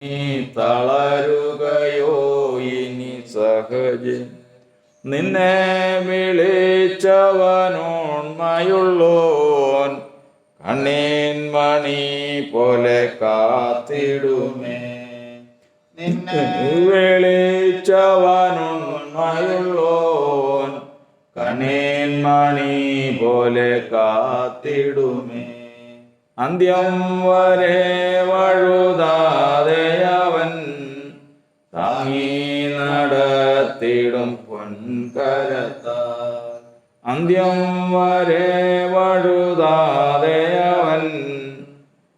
നീ തളരുകയോ ഇനി സഹജ് നിന്നെ വിളിച്ചവനോൺമയുള്ളോൻ കണ്ണീൻ മണി പോലെ കാത്തിടുമേ. നിന്നെ വിളിച്ചവനോൺമയുള്ളോൻ കണ്ണീൻ മണി പോലെ കാത്തിടുമേ. അന്ത്യം വരെ വഴുതാതെ അവൻ താങ്ങി നടത്തിടും പൊൻകരത്താൽ. അന്ത്യം വരെ വഴുതാതെ അവൻ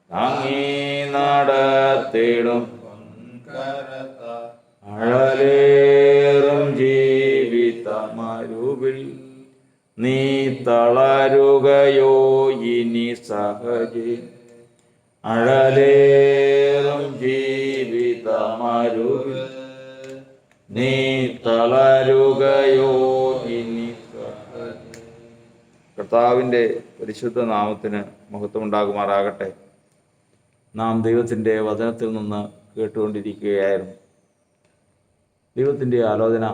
താങ്ങി നടത്തിടും പൊൻകരത്താൽ. അഴലേറും ജീവിതമരുവിൽ നീ തളരുകയോ ഇനി സഹജ്. അഴലേറും ജീവിതമരുവിൽ നീ തളരുകയോ ഇനി സഹജ്. കർത്താവിൻ്റെ പരിശുദ്ധ നാമത്തിന് മഹത്വമുണ്ടാകുമാറാകട്ടെ. നാം ദൈവത്തിൻ്റെ വചനത്തിൽ നിന്ന് കേട്ടുകൊണ്ടിരിക്കുകയായിരുന്നു. ദൈവത്തിൻ്റെ ആലോചന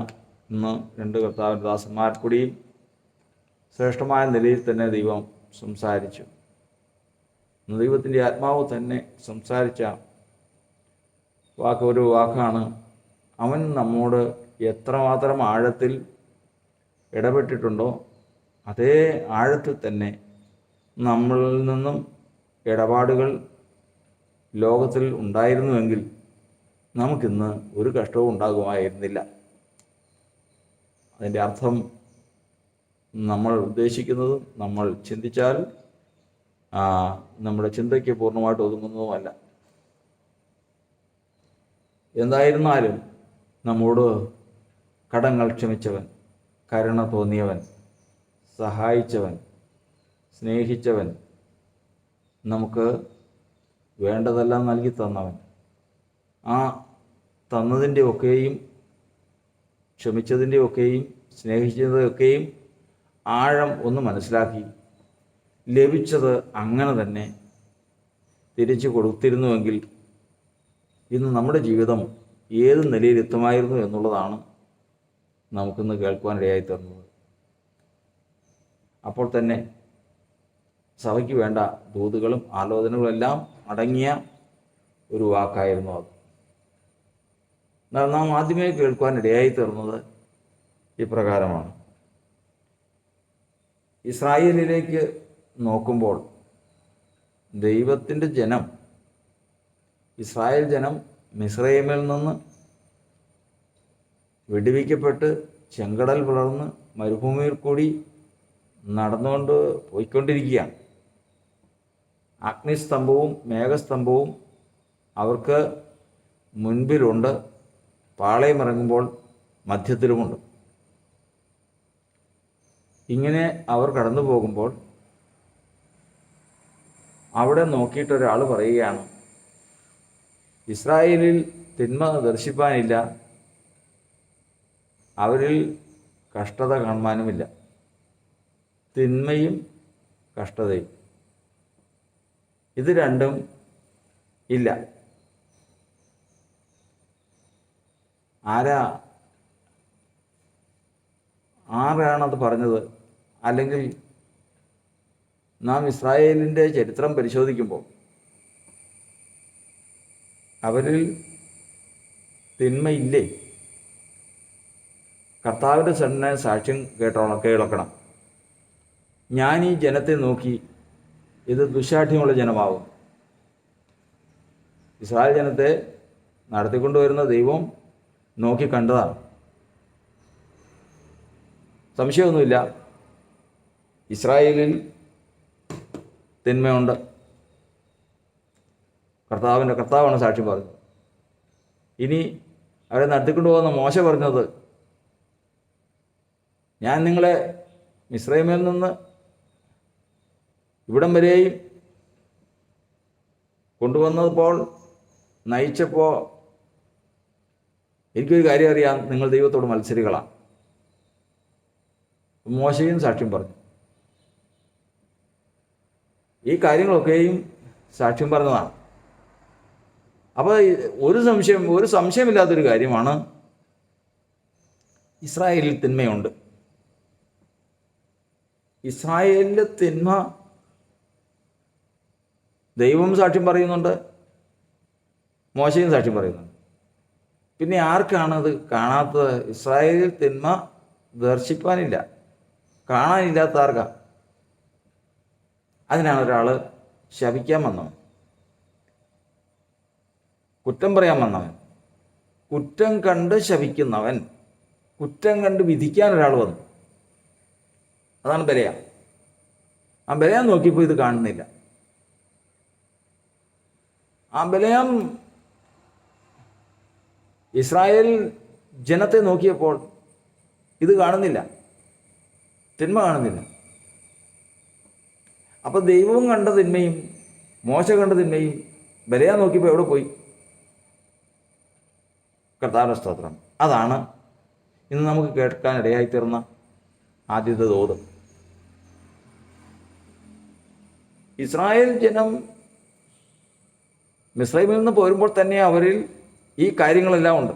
ഇന്ന് രണ്ട് കർത്താവിൻ്റെ ദാസന്മാർ കൂടിയും ശ്രേഷ്ഠമായ നിലയിൽ തന്നെ ദൈവം സംസാരിച്ചു. ദൈവത്തിൻ്റെ ആത്മാവ് തന്നെ സംസാരിച്ച ഒരു വാക്കാണ്, അവൻ നമ്മോട് എത്രമാത്രം ആഴത്തിൽ ഇടപെട്ടിട്ടുണ്ടോ അതേ ആഴത്തിൽ തന്നെ നമ്മളിൽ നിന്നും ഇടപാടുകൾ ലോകത്തിൽ ഉണ്ടായിരുന്നുവെങ്കിൽ നമുക്കിന്ന് ഒരു കഷ്ടവും ഉണ്ടാകുമായിരുന്നില്ല. അതിൻ്റെ അർത്ഥം നമ്മൾ ഉദ്ദേശിക്കുന്നതും നമ്മൾ ചിന്തിച്ചാൽ നമ്മുടെ ചിന്തയ്ക്ക് പൂർണ്ണമായിട്ട് ഒതുങ്ങുന്നതുമല്ല. എന്തായിരുന്നാലും നമ്മോട് കടങ്ങൾ ക്ഷമിച്ചവൻ, കരുണ തോന്നിയവൻ, സഹായിച്ചവൻ, സ്നേഹിച്ചവൻ, നമുക്ക് വേണ്ടതെല്ലാം നൽകി തന്നവൻ, ആ തന്നതിൻ്റെ ഒക്കെയും ക്ഷമിച്ചതിൻ്റെ ഒക്കെയും സ്നേഹിച്ചതൊക്കെയും ആഴം ഒന്ന് മനസ്സിലാക്കി ലഭിച്ചത് അങ്ങനെ തന്നെ തിരിച്ചു കൊടുത്തിരുന്നുവെങ്കിൽ ഇന്ന് നമ്മുടെ ജീവിതം ഏത് നിലയിലെത്തുമായിരുന്നു എന്നുള്ളതാണ് നമുക്കിന്ന് കേൾക്കുവാനിടയായി തീർന്നത്. അപ്പോൾ തന്നെ സഭയ്ക്ക് വേണ്ട ദൂതുകളും ആലോചനകളെല്ലാം അടങ്ങിയ ഒരു വാക്കായിരുന്നു അത്. എന്നാൽ നാം ആദ്യമേ കേൾക്കുവാനിടയായി തീർന്നത് ഇപ്രകാരമാണ്. ഇസ്രായേലിലേക്ക് നോക്കുമ്പോൾ ദൈവത്തിൻ്റെ ജനം, ഇസ്രായേൽ ജനം മിസ്രയീമിൽ നിന്ന് വെടിവയ്ക്കപ്പെട്ട് ചെങ്കടൽ പിളർന്ന് മരുഭൂമിയിൽ കൂടി നടന്നുകൊണ്ട് പോയിക്കൊണ്ടിരിക്കുകയാണ്. അഗ്നിസ്തംഭവും മേഘസ്തംഭവും അവർക്ക് മുൻപിലുണ്ട്, പാളയമിറങ്ങുമ്പോൾ മധ്യത്തിലുമുണ്ട്. ഇങ്ങനെ അവർ കടന്നു പോകുമ്പോൾ അവിടെ നോക്കിയിട്ടൊരാൾ പറയുകയാണ്, ഇസ്രായേലിൽ തിന്മ ദർശിപ്പാനില്ല, അവരിൽ കഷ്ടത കാണുവാനുമില്ല. തിന്മയും കഷ്ടതയും ഇത് രണ്ടും ഇല്ല. ആരാണത് പറഞ്ഞത്? അല്ലെങ്കിൽ നാം ഇസ്രായേലിൻ്റെ ചരിത്രം പരിശോധിക്കുമ്പോൾ അവരിൽ തിന്മയില്ലേ? കർത്താവിൻ്റെ സന്നെ സാക്ഷ്യം കേൾക്കണം. ഞാൻ ഈ ജനത്തെ നോക്കി ഇത് ദുശാഠ്യമുള്ള ജനമാവും. ഇസ്രായേൽ ജനത്തെ നടത്തിക്കൊണ്ടുവരുന്ന ദൈവം നോക്കി കണ്ടതാണ്. സംശയമൊന്നുമില്ല, തിന്മയുണ്ട്. കർത്താവാണ് സാക്ഷ്യം പറഞ്ഞത്. ഇനി അവരെ നടത്തിക്കൊണ്ടു പോകുന്ന മോശ പറഞ്ഞത്, ഞാൻ നിങ്ങളെ മിസ്രയീമിൽ നിന്ന് ഇവിടം വരെയും കൊണ്ടുവന്നപ്പോൾ നയിച്ചപ്പോൾ എനിക്കൊരു കാര്യം അറിയാം, നിങ്ങൾ ദൈവത്തോട് മത്സരികളാണ്. മോശയും സാക്ഷ്യം പറഞ്ഞു. ഈ കാര്യങ്ങളൊക്കെയും സാക്ഷ്യം പറഞ്ഞതാണ്. അപ്പോൾ ഒരു സംശയമില്ലാത്തൊരു കാര്യമാണ്, ഇസ്രായേലിൽ തിന്മയുണ്ട്. ഇസ്രായേലിലെ തിന്മ ദൈവം സാക്ഷ്യം പറയുന്നുണ്ട്, മോശയും സാക്ഷ്യം പറയുന്നുണ്ട്. പിന്നെ ആർക്കാണത് കാണാത്തത്? ഇസ്രായേലിൽ തിന്മ ദർശിപ്പാനില്ല, കാണാനില്ലാത്ത ആർക്കാ? അതിനാണ് ഒരാൾ ശപിക്കാൻ വന്നവൻ, കുറ്റം പറയാൻ വന്നവൻ, കുറ്റം കണ്ട് ശപിക്കുന്നവൻ, കുറ്റം കണ്ട് വിധിക്കാൻ ഒരാൾ വന്നു. അതാണ് ബലയാം. ആ ബലയാം നോക്കിയപ്പോൾ ഇത് കാണുന്നില്ല. ആ ബലയാം ഇസ്രായേൽ ജനത്തെ നോക്കിയപ്പോൾ ഇത് കാണുന്നില്ല, തിന്മ കാണുന്നില്ല. അപ്പോൾ ദൈവവും കണ്ട തിന്മയും മോശ കണ്ട തിന്മയും ബലയാം നോക്കിയപ്പോൾ എവിടെ പോയി? കർത്താവിന്റെ സ്തോത്രം. അതാണ് ഇന്ന് നമുക്ക് കേൾക്കാൻ ഇടയായിത്തീർന്ന ആദ്യത്തെ തോത്. ഇസ്രായേൽ ജനം മിസ്രൈമിൽ നിന്ന് പോരുമ്പോൾ തന്നെ അവരിൽ ഈ കാര്യങ്ങളെല്ലാം ഉണ്ട്.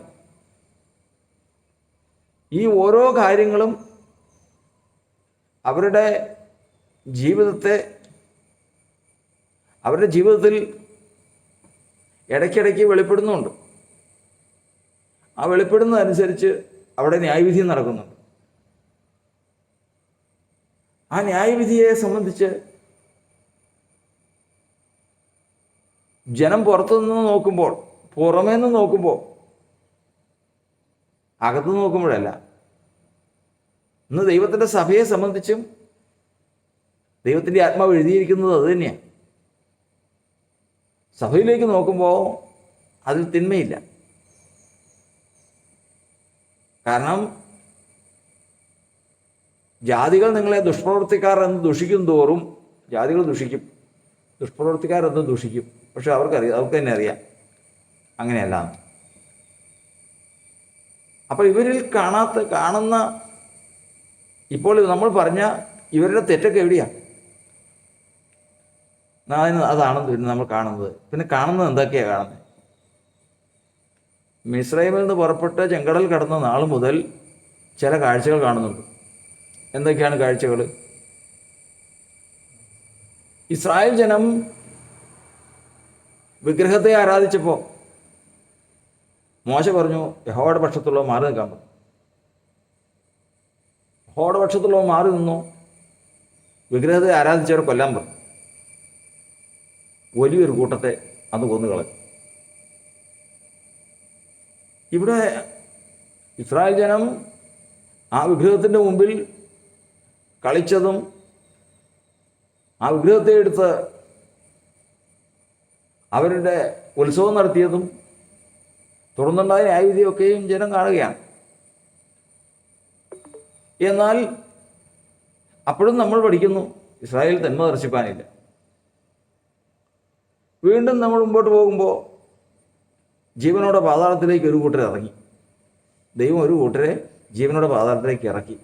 ഈ ഓരോ കാര്യങ്ങളും അവരുടെ ജീവിതത്തിൽ ഇടയ്ക്കിടയ്ക്ക് വെളിപ്പെടുന്നുണ്ട്. ആ വെളിപ്പെടുന്നതനുസരിച്ച് അവിടെ ന്യായവിധി നടക്കുന്നുണ്ട്. ആ ന്യായവിധിയെ സംബന്ധിച്ച് ജനം പുറത്തുനിന്ന് നോക്കുമ്പോൾ, പുറമേ നിന്ന് നോക്കുമ്പോൾ, അകത്ത് നോക്കുമ്പോഴല്ല. ഇന്ന് ദൈവത്തിൻ്റെ സഭയെ സംബന്ധിച്ചും ദൈവത്തിൻ്റെ ആത്മാവ് എഴുതിയിരിക്കുന്നത് അത് തന്നെയാണ്. സഭയിലേക്ക് നോക്കുമ്പോൾ അതിൽ തിന്മയില്ല. കാരണം ജാതികൾ നിങ്ങളെ ദുഷ്പ്രവർത്തിക്കാർ എന്ന് ദുഷിക്കും തോറും ജാതികൾ ദുഷിക്കും, ദുഷ്പ്രവർത്തിക്കാരെന്ന് ദുഷിക്കും. പക്ഷെ അവർക്ക് തന്നെ അറിയാം അങ്ങനെയല്ല. അപ്പോൾ ഇവരിൽ കാണുന്ന ഇപ്പോൾ നമ്മൾ പറഞ്ഞ ഇവരുടെ തെറ്റൊക്കെ എവിടെയാണ്? അതാണ് പിന്നെ നമ്മൾ കാണുന്നത്. പിന്നെ കാണുന്നത് എന്തൊക്കെയാണ് കാണുന്നത്? മിസ്രൈമിൽ നിന്ന് പുറപ്പെട്ട് ചെങ്കടൽ കടന്ന നാൾ മുതൽ ചില കാഴ്ചകൾ കാണുന്നുണ്ട്. എന്തൊക്കെയാണ് കാഴ്ചകൾ? ഇസ്രായേൽ ജനം വിഗ്രഹത്തെ ആരാധിച്ചപ്പോൾ മോശ പറഞ്ഞു, യഹോവയുടെ പക്ഷത്തുള്ളവർ മാറി നിൽക്കാൻ പറഞ്ഞു. യഹോവയുടെ പക്ഷത്തുള്ളവർ മാറി നിന്നു. വിഗ്രഹത്തെ ആരാധിച്ചവരെ കൊല്ലാൻ പറഞ്ഞു. വലിയൊരു കൂട്ടത്തെ അന്ന് കൊന്നുകളഞ്ഞു. ഇവിടെ ഇസ്രായേൽ ജനം ആ വിഗ്രഹത്തിൻ്റെ മുമ്പിൽ കളിച്ചതും ആ വിഗ്രഹത്തെ എടുത്ത് അവരുടെ ഉത്സവം നടത്തിയതും തുടർന്നുണ്ടായ ന്യായവിധിയൊക്കെയും ജനം കാണുകയാണ്. എന്നാൽ അപ്പോഴും നമ്മൾ പഠിക്കുന്നു ഇസ്രായേൽ തിന്മ ദർശിപ്പാനില്ല. വീണ്ടും നമ്മൾ മുമ്പോട്ട് പോകുമ്പോൾ ജീവനോടെ പാതാളത്തിലേക്ക് ഒരു കൂട്ടരെ ഇറങ്ങി. ദൈവം ഒരു കൂട്ടരെ ജീവനോടെ പാതാളത്തിലേക്ക് ഇറക്കി.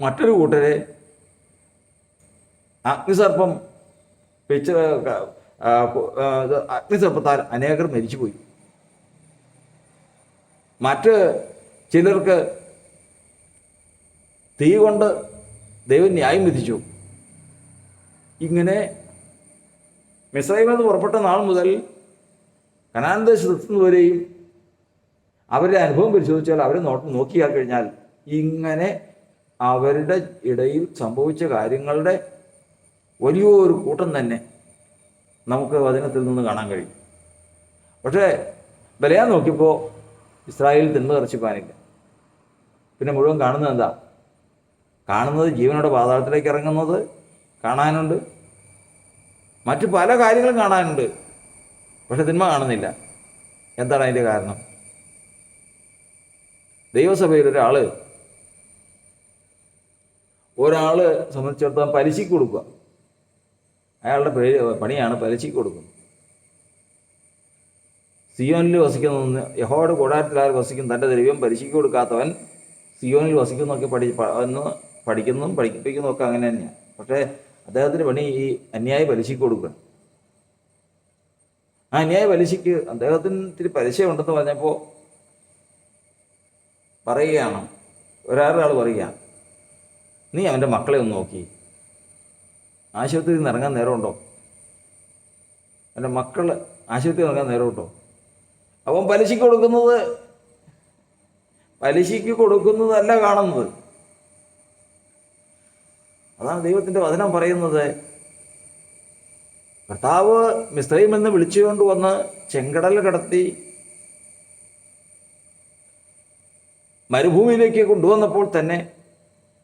മറ്റൊരു കൂട്ടരെ അഗ്നിസർപ്പം അഗ്നിസർപ്പത്താൽ അനേകർ മരിച്ചുപോയി. മറ്റ് ചിലർക്ക് തീ കൊണ്ട് ദൈവം ന്യായം വിധിച്ചു. ഇങ്ങനെ മിസ്രൈമിൽ നിന്ന് പുറപ്പെട്ട നാൾ മുതൽ കനാൻ ദേശത്തെത്തുന്നവരെയും അവരുടെ അനുഭവം പരിശോധിച്ചാൽ, അവരെ നോക്കിയാൽ കഴിഞ്ഞാൽ ഇങ്ങനെ അവരുടെ ഇടയിൽ സംഭവിച്ച കാര്യങ്ങളുടെ വലിയൊരു കൂട്ടം തന്നെ നമുക്ക് വചനത്തിൽ നിന്ന് കാണാൻ കഴിയും. പക്ഷേ ബലയാൻ നോക്കിയപ്പോൾ ഇസ്രായേൽ തിന്മ ദർശിപ്പാനില്ല. പിന്നെ മുഴുവൻ കാണുന്നത് എന്താ? കാണുന്നത് ജീവനോടെ പാതാളത്തിലേക്ക് ഇറങ്ങുന്നത് കാണാനുണ്ട്, മറ്റു പല കാര്യങ്ങളും കാണാനുണ്ട്. പക്ഷെ തിന്മ കാണുന്നില്ല. എന്താണ് അതിൻ്റെ കാരണം? ദൈവസഭയിൽ ഒരാൾ സംബന്ധിച്ചിടത്തോളം പലിശയ്ക്ക് കൊടുക്കുക. അയാളുടെ പണിയാണ് പലിശയ്ക്ക് കൊടുക്കുന്നത്. സിയോനിൽ വസിക്കുന്ന യഹോവയുടെ കൂടാരത്തിൽ ആര് വസിക്കും? തൻ്റെ ദ്രവ്യം പലിശയ്ക്ക് കൊടുക്കാത്തവൻ സിയോനിൽ വസിക്കുന്നതൊക്കെ പഠിക്കുന്നതും പഠിപ്പിക്കുന്നതും ഒക്കെ അങ്ങനെ തന്നെയാണ്. പക്ഷേ അദ്ദേഹത്തിൻ്റെ പണി ഈ അന്യായ പലിശയ്ക്ക് കൊടുക്കുക. ആ അന്യായ പലിശയ്ക്ക് അദ്ദേഹത്തിന് ഇത്തിരി പലിശയുണ്ടെന്ന് പറഞ്ഞപ്പോൾ പറയുകയാണ്, ഒരാൾ പറയുക, നീ അവൻ്റെ മക്കളെ ഒന്ന് നോക്കി, ആശുപത്രിയിൽ നിന്ന് ഇറങ്ങാൻ നേരമുണ്ടോ? എൻ്റെ മക്കൾ ആശുപത്രിയിൽ ഇറങ്ങാൻ നേരമുണ്ടോ? അവൻ പലിശയ്ക്ക് കൊടുക്കുന്നതല്ല കാണുന്നത്. അതാണ് ദൈവത്തിൻ്റെ വചനം പറയുന്നത്. കർത്താവ് മിസ്രയീമിൽ നിന്ന് വിളിച്ചുകൊണ്ട് വന്ന് ചെങ്കടൽ കടത്തി മരുഭൂമിയിലേക്ക് കൊണ്ടുവന്നപ്പോൾ തന്നെ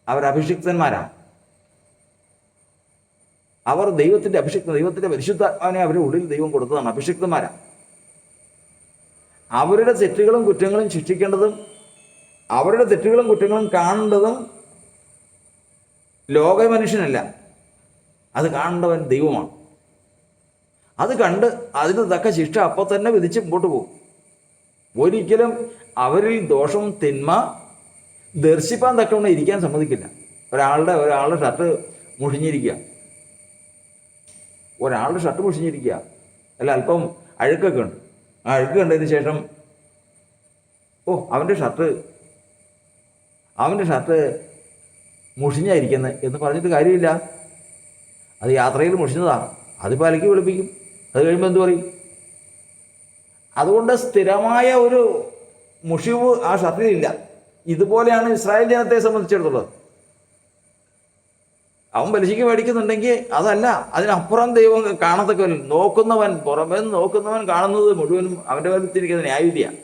അവർ അഭിഷിക്തന്മാരാണ്. അവർ ദൈവത്തിൻ്റെ പരിശുദ്ധാത്മാവിനെ അവരുടെ ഉള്ളിൽ ദൈവം കൊടുത്തതാണ്. അഭിഷിക്തന്മാരാണ്. അവരുടെ തെറ്റുകളും കുറ്റങ്ങളും ശിക്ഷിക്കേണ്ടതും അവരുടെ തെറ്റുകളും കുറ്റങ്ങളും കാണേണ്ടതും ലോക മനുഷ്യനല്ല, അത് കാണേണ്ടവൻ ദൈവമാണ്. അത് കണ്ട് അതിന് തക്ക ശിക്ഷ അപ്പോൾ തന്നെ വിധിച്ച് മുമ്പോട്ട് പോകും. ഒരിക്കലും അവരിൽ ദോഷം തിന്മ ദർശിപ്പാൻ തക്കവണ്ണം ഇരിക്കാൻ സമ്മതിക്കില്ല. ഒരാളുടെ ഷർട്ട് മുഷിഞ്ഞിരിക്കുക, അല്ല അല്പം അഴുക്കൊക്കെ ഉണ്ട്. ആ അഴുക്ക് കണ്ടതിന് ശേഷം അവൻ്റെ ഷർട്ട് മുഷിഞ്ഞായിരിക്കുന്നത് എന്ന് പറഞ്ഞിട്ട് കാര്യമില്ല. അത് യാത്രയിൽ മുഷിഞ്ഞതാണ്, അതിപ്പോൾ അലക്കി വെളുപ്പിക്കും. അത് കഴിയുമ്പോൾ എന്ത് പറയും? അതുകൊണ്ട് സ്ഥിരമായ ഒരു മുഷിവ് ആ ഷർട്ടിലില്ല. ഇതുപോലെയാണ് ഇസ്രായേൽ ജനത്തെ സംബന്ധിച്ചിടത്തോളം. അവൻ പലിശയ്ക്ക് മേടിക്കുന്നുണ്ടെങ്കിൽ അതല്ല, അതിനപ്പുറം ദൈവം കാണത്തക്ക നോക്കുന്നവൻ, പുറമേ നോക്കുന്നവൻ കാണുന്നത് മുഴുവനും അവൻ്റെ വലത്തിരിക്കുന്ന ന്യായവിധിയാണ്.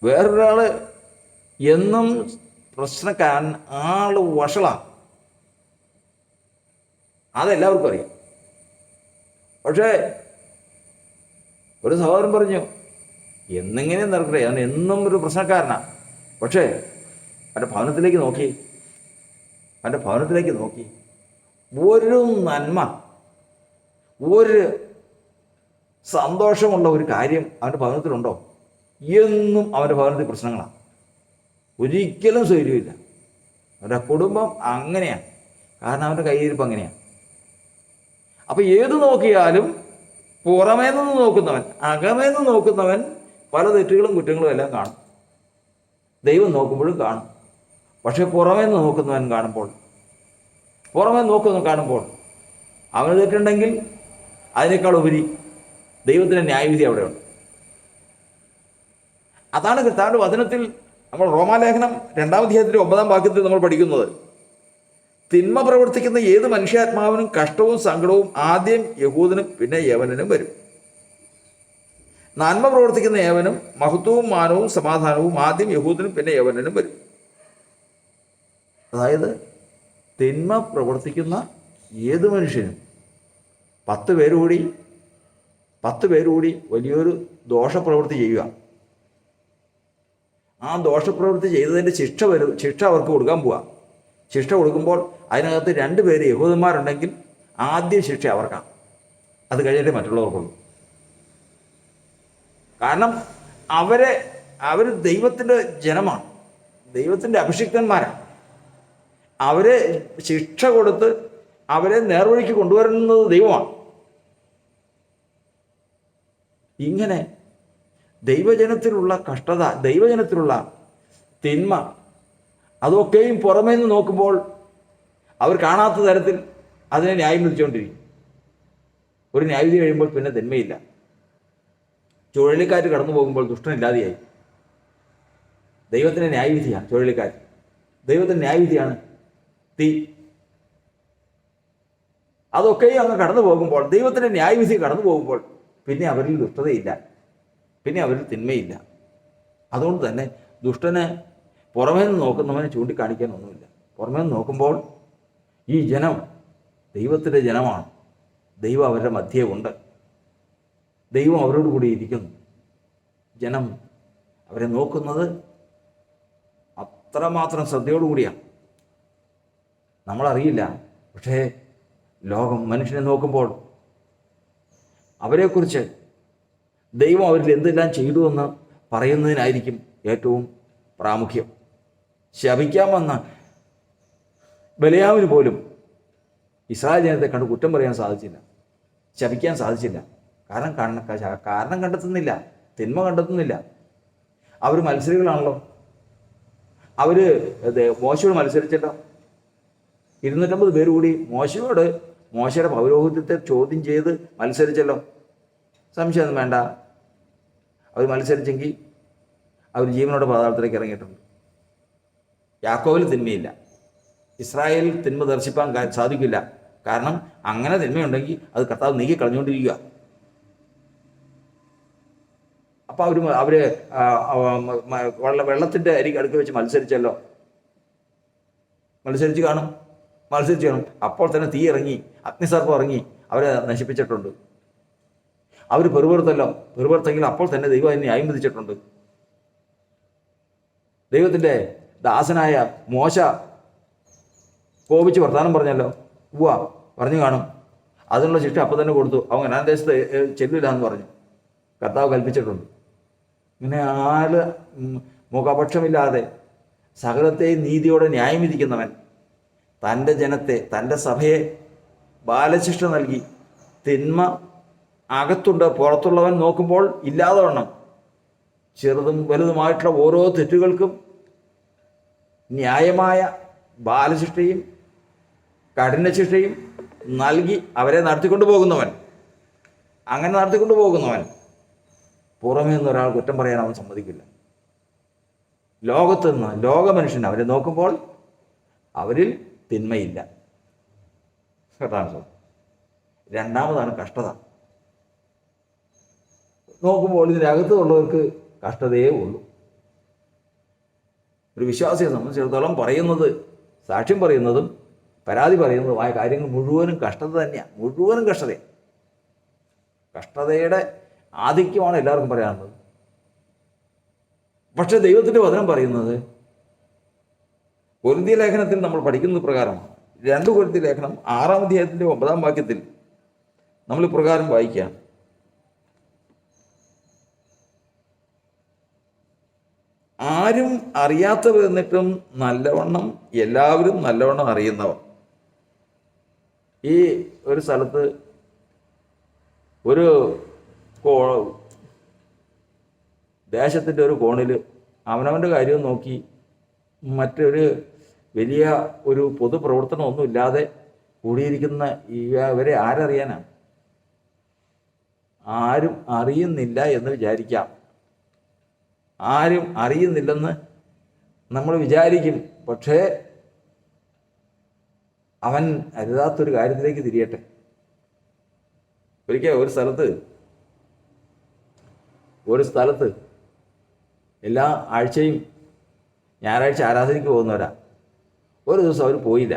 വേറൊരാൾ എന്നും പ്രശ്നക്കാരൻ, ആള് വഷളാണ്, അതെല്ലാവർക്കും അറിയാം. പക്ഷേ ഒരു സഹോദരൻ പറഞ്ഞു, എന്നെങ്ങനെയും നടക്കട്ടെ, അവൻ എന്നും ഒരു പ്രശ്നക്കാരനാണ്. പക്ഷേ അവൻ്റെ ഭവനത്തിലേക്ക് നോക്കി ഒരു നന്മ, ഒരു സന്തോഷമുള്ള ഒരു കാര്യം അവൻ്റെ ഭവനത്തിലുണ്ടോ? എന്നും അവൻ്റെ ഭവനത്തിൽ പ്രശ്നങ്ങളാണ്, ഒരിക്കലും സ്വൈര്യമില്ല. അവൻ്റെ കുടുംബം അങ്ങനെയാണ്, കാരണം അവൻ്റെ കയ്യിരിപ്പ് അങ്ങനെയാണ്. അപ്പം ഏത് നോക്കിയാലും പുറമേ നിന്ന് നോക്കുന്നവൻ, അകമേ നിന്ന് നോക്കുന്നവൻ പല തെറ്റുകളും കുറ്റങ്ങളും എല്ലാം കാണും. ദൈവം നോക്കുമ്പോഴും കാണും. പക്ഷെ പുറമേ നിന്ന് നോക്കുന്നവൻ കാണുമ്പോൾ അവന് തെറ്റുണ്ടെങ്കിൽ അതിനേക്കാൾ ഉപരി ദൈവത്തിൻ്റെ ന്യായവിധി അവിടെയുണ്ട്. അതാണ് കർത്താവിൻ്റെ വചനത്തിൽ നമ്മൾ റോമാലേഖനം 2-ാം അധ്യായത്തിൻ്റെ 9-ാം വാക്യത്തിൽ നമ്മൾ പഠിക്കുന്നത്. തിന്മ പ്രവർത്തിക്കുന്ന ഏത് മനുഷ്യാത്മാവിനും കഷ്ടവും സങ്കടവും ആദ്യം യഹൂദനും പിന്നെ യവനനും വരും. നന്മ പ്രവർത്തിക്കുന്ന ഏവനും മഹത്വവും മാനവും സമാധാനവും ആദ്യം യഹൂദനും പിന്നെ യവനനും വരും. അതായത് തിന്മ പ്രവർത്തിക്കുന്ന ഏത് മനുഷ്യനും 10 പേര് കൂടി വലിയൊരു ദോഷപ്രവൃത്തി ചെയ്യുക. ആ ദോഷപ്രവൃത്തി ചെയ്തതിൻ്റെ ശിക്ഷ അവർക്ക് കൊടുക്കാൻ പോവുക. ശിക്ഷ കൊടുക്കുമ്പോൾ അതിനകത്ത് 2 പേര് യഹൂദന്മാരുണ്ടെങ്കിൽ ആദ്യ ശിക്ഷ അവർക്കാണ്, അത് കഴിഞ്ഞിട്ട് മറ്റുള്ളവർക്കുള്ളൂ. കാരണം അവർ ദൈവത്തിൻ്റെ ജനമാണ്, ദൈവത്തിൻ്റെ അഭിഷിക്തന്മാരാണ്. അവരെ ശിക്ഷ കൊടുത്ത് അവരെ നേർവഴിക്ക് കൊണ്ടുവരുന്നത് ദൈവമാണ്. ഇങ്ങനെ ദൈവജനത്തിലുള്ള കഷ്ടത, ദൈവജനത്തിലുള്ള തിന്മ, അതൊക്കെയും പുറമേ നിന്ന് നോക്കുമ്പോൾ അവർ കാണാത്ത തരത്തിൽ അതിനെ ന്യായം വിധിച്ചുകൊണ്ടിരിക്കും. ഒരു ന്യായവിധി കഴിയുമ്പോൾ പിന്നെ തിന്മയില്ല. ചുഴലിക്കാറ്റ് കടന്നു പോകുമ്പോൾ ദുഷ്ടനില്ലാതെയായി. ദൈവത്തിൻ്റെ ന്യായവിധിയാണ് ചുഴലിക്കാറ്റ്, ദൈവത്തിൻ്റെ ന്യായവിധിയാണ് തീ. അതൊക്കെയും അങ്ങ് കടന്നു പോകുമ്പോൾ, ദൈവത്തിൻ്റെ ന്യായവിധി കടന്നു പോകുമ്പോൾ പിന്നെ അവരിൽ ദുഷ്ടതയില്ല, പിന്നെ അവരിൽ തിന്മയില്ല. അതുകൊണ്ട് തന്നെ ദുഷ്ടന് പുറമേ നിന്ന് നോക്കുന്നവനെ ചൂണ്ടിക്കാണിക്കാനൊന്നുമില്ല. പുറമേ നിന്ന് നോക്കുമ്പോൾ ഈ ജനം ദൈവത്തിൻ്റെ ജനമാണ്, ദൈവം അവരുടെ മധ്യേ ഉണ്ട്, ദൈവം അവരോട് കൂടി ഇരിക്കുന്നു. ജനം അവരെ നോക്കുന്നത് അത്രമാത്രം ശ്രദ്ധയോടുകൂടിയാണ്. നമ്മളറിയില്ല, പക്ഷേ ലോകം മനുഷ്യനെ നോക്കുമ്പോൾ അവരെക്കുറിച്ച് ദൈവം അവരിൽ എന്തെല്ലാം ചെയ്തു എന്ന് പറയുന്നതിനായിരിക്കും ഏറ്റവും പ്രാമുഖ്യം. ശപിക്കാമെന്ന ബലയാമിന് പോലും ഇസ്രായേൽ ജനത്തെ കണ്ട് കുറ്റം പറയാൻ സാധിച്ചില്ല. ശപിക്കാൻ സാധിച്ചില്ല. കാരണം കണ്ടെത്തുന്നില്ല, തിന്മ കണ്ടെത്തുന്നില്ല. അവർ മത്സരികളാണല്ലോ. അവർ മോശയോട് മത്സരിച്ചല്ലോ. 250 പേര് കൂടി മോശയുടെ പൗരോഹിത്യത്തെ ചോദ്യം ചെയ്ത് മത്സരിച്ചല്ലോ. സംശയമൊന്നും വേണ്ട. അവർ മത്സരിച്ചെങ്കിൽ അവർ ജീവനോടെ പാതാളത്തിലേക്ക് ഇറങ്ങിയിട്ടുണ്ട്. യാക്കോബിൽ തിന്മയില്ല, ഇസ്രായേലിൽ തിന്മ ദർശിപ്പാൻ സാധിക്കില്ല. കാരണം അങ്ങനെ തിന്മയുണ്ടെങ്കിൽ അത് കർത്താവ് നീക്കി കളഞ്ഞുകൊണ്ടിരിക്കുക. അപ്പോൾ അവർ വെള്ളത്തിൻ്റെ അടുക്ക വെച്ച് മത്സരിച്ചല്ലോ. മത്സരിച്ച് കാണും. അപ്പോൾ തന്നെ തീ ഇറങ്ങി, അഗ്നിസർപ്പം ഇറങ്ങി അവരെ നശിപ്പിച്ചിട്ടുണ്ട്. അവർ പെറുപുറത്തെങ്കിൽ അപ്പോൾ തന്നെ ദൈവം അതിനെ ന്യായം വിധിച്ചിട്ടുണ്ട്. ദൈവത്തിൻ്റെ ദാസനായ മോശ കോപിച്ച് വർത്താനം പറഞ്ഞല്ലോ. പറഞ്ഞു കാണും. അതിനുള്ള ശിക്ഷ അപ്പം തന്നെ കൊടുത്തു. അവൻ കനാൻ ദേശത്ത് ചെല്ലില്ല എന്ന് പറഞ്ഞു. കർത്താവ് കൽപ്പിച്ചിട്ടുണ്ട്. ഇങ്ങനെ മുഖപക്ഷമില്ലാതെ സകലത്തെ നീതിയോടെ ന്യായം വിധിക്കുന്നവൻ തൻ്റെ ജനത്തെ, തൻ്റെ സഭയെ ബാലശിക്ഷ നൽകി തിന്മ അകത്തുണ്ട്, പുറത്തുള്ളവൻ നോക്കുമ്പോൾ ഇല്ലാതെ വണ്ണം ചെറുതും വലുതുമായിട്ടുള്ള ഓരോ തെറ്റുകൾക്കും ന്യായമായ ബാലശിക്ഷയും കഠിന ശിക്ഷയും നൽകി അവരെ നടത്തിക്കൊണ്ടു പോകുന്നവൻ. അങ്ങനെ നടത്തിക്കൊണ്ടു പോകുന്നവൻ പുറമേ നിന്ന് ഒരാൾ കുറ്റം പറയാൻ അവൻ സമ്മതിക്കില്ല. ലോകത്ത് നിന്ന് ലോകമനുഷ്യൻ അവരെ നോക്കുമ്പോൾ അവരിൽ തിന്മയില്ല. കേട്ടാണ്. രണ്ടാമതാണ് കഷ്ടത. നോക്കുമ്പോൾ ഇതിനകത്തുള്ളവർക്ക് കഷ്ടതയേ ഉള്ളൂ. ഒരു വിശ്വാസിയെ സംബന്ധിച്ചിടത്തോളം പറയുന്നത്, സാക്ഷ്യം പറയുന്നതും പരാതി പറയുന്നതുമായ കാര്യങ്ങൾ മുഴുവനും കഷ്ടത തന്നെയാണ്. മുഴുവനും കഷ്ടതയാണ്. കഷ്ടതയുടെ ആധിക്യമാണ് എല്ലാവർക്കും പറയാനുള്ളത്. പക്ഷെ ദൈവത്തിൻ്റെ വചനം പറയുന്നത് കൊരിന്ത്യ ലേഖനത്തിൽ നമ്മൾ പഠിക്കുന്നത് പ്രകാരമാണ്. 2 കൊരിന്ത്യ ലേഖനം 6-ാം അധ്യായത്തിൻ്റെ 9-ാം വാക്യത്തിൽ നമ്മൾ ഇപ്രകാരം വായിക്കാം: ആരും അറിയാത്തവർ എന്നിട്ടും എല്ലാവരും നല്ലവണ്ണം അറിയുന്നവർ. ഈ ഒരു സ്ഥലത്ത് ഒരു ദേശത്തിൻ്റെ ഒരു കോണിൽ അവനവൻ്റെ കാര്യം നോക്കി മറ്റൊരു വലിയ ഒരു പൊതുപ്രവർത്തനമൊന്നുമില്ലാതെ കൂടിയിരിക്കുന്ന ഇവരെ ആരറിയാനാണ്? ആരും അറിയുന്നില്ല എന്ന് വിചാരിക്കാം. ആരും അറിയുന്നില്ലെന്ന് നമ്മൾ വിചാരിക്കും. പക്ഷേ അവൻ അരുതാത്തൊരു കാര്യത്തിലേക്ക് തിരിയട്ടെ. ഒരിക്കൽ ഒരു സ്ഥലത്ത് എല്ലാ ആഴ്ചയും ഞായറാഴ്ച ആരാധനയ്ക്ക് പോകുന്നവരാ. ഒരു ദിവസം അവർ പോയില്ല.